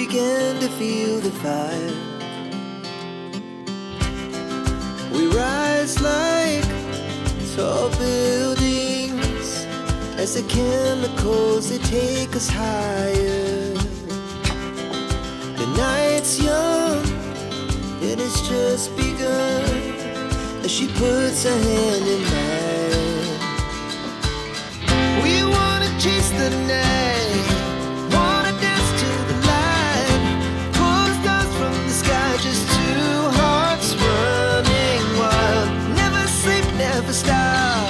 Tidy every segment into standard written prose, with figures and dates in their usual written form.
began to feel the fire. We rise like tall buildings as the chemicals, they take us higher. The night's young and it's just begun as she puts her hand in mine. We wanna chase the night, wanna dance to the light, pull stars from the sky, just two hearts running wild. Never sleep, never stop,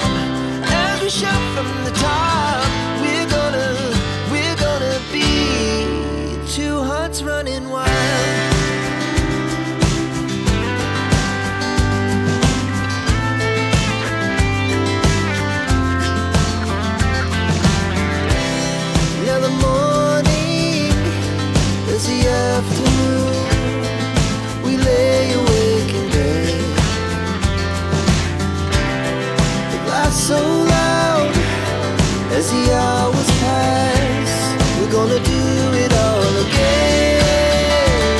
as we shout from the top. We're gonna be two hearts running wild. Afternoon, we lay awake in bed. It laughs so loud as the hours pass. We're gonna do it all again.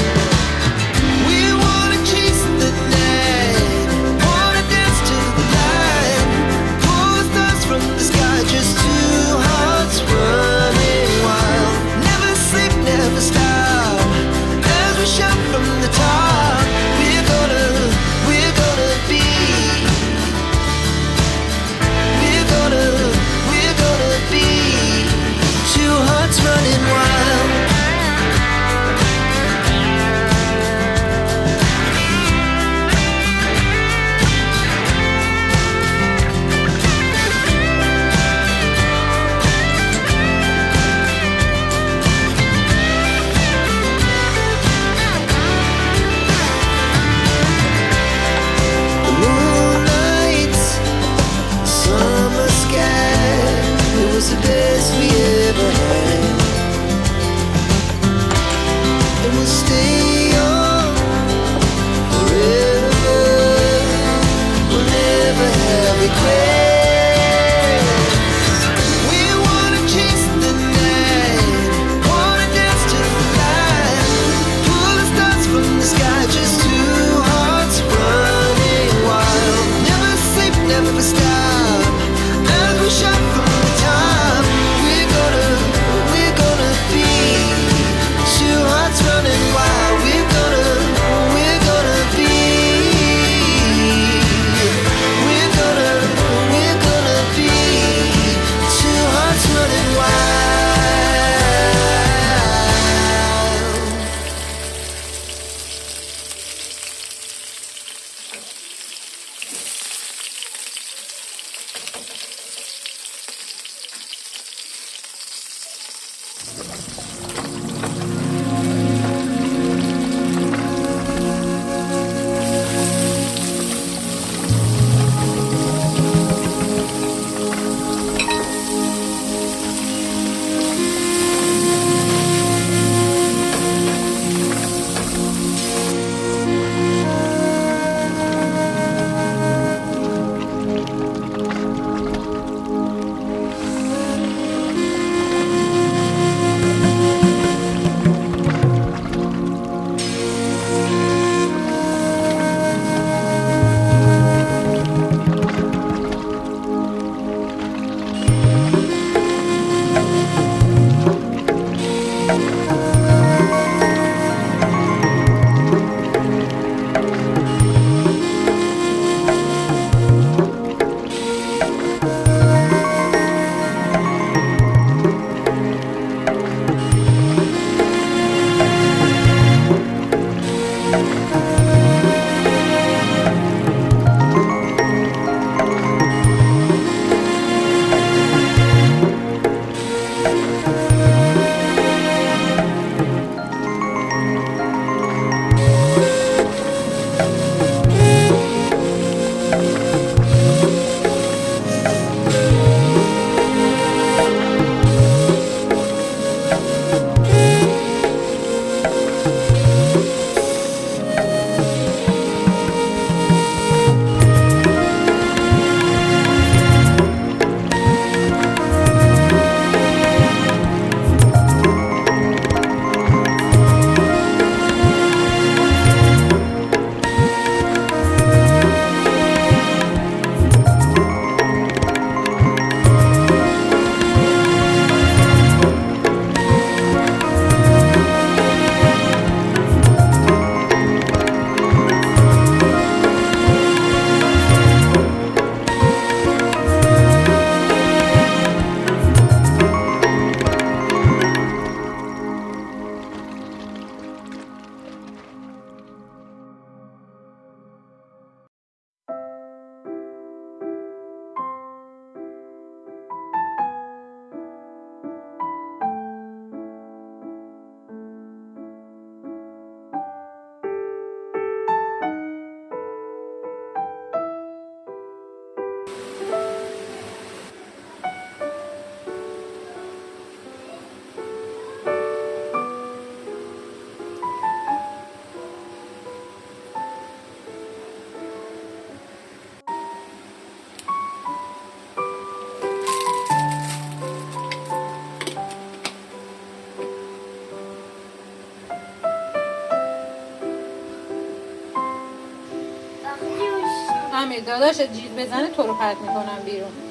امیر داداشت جیغ بزنه تو رو پرت میکنم بیرون.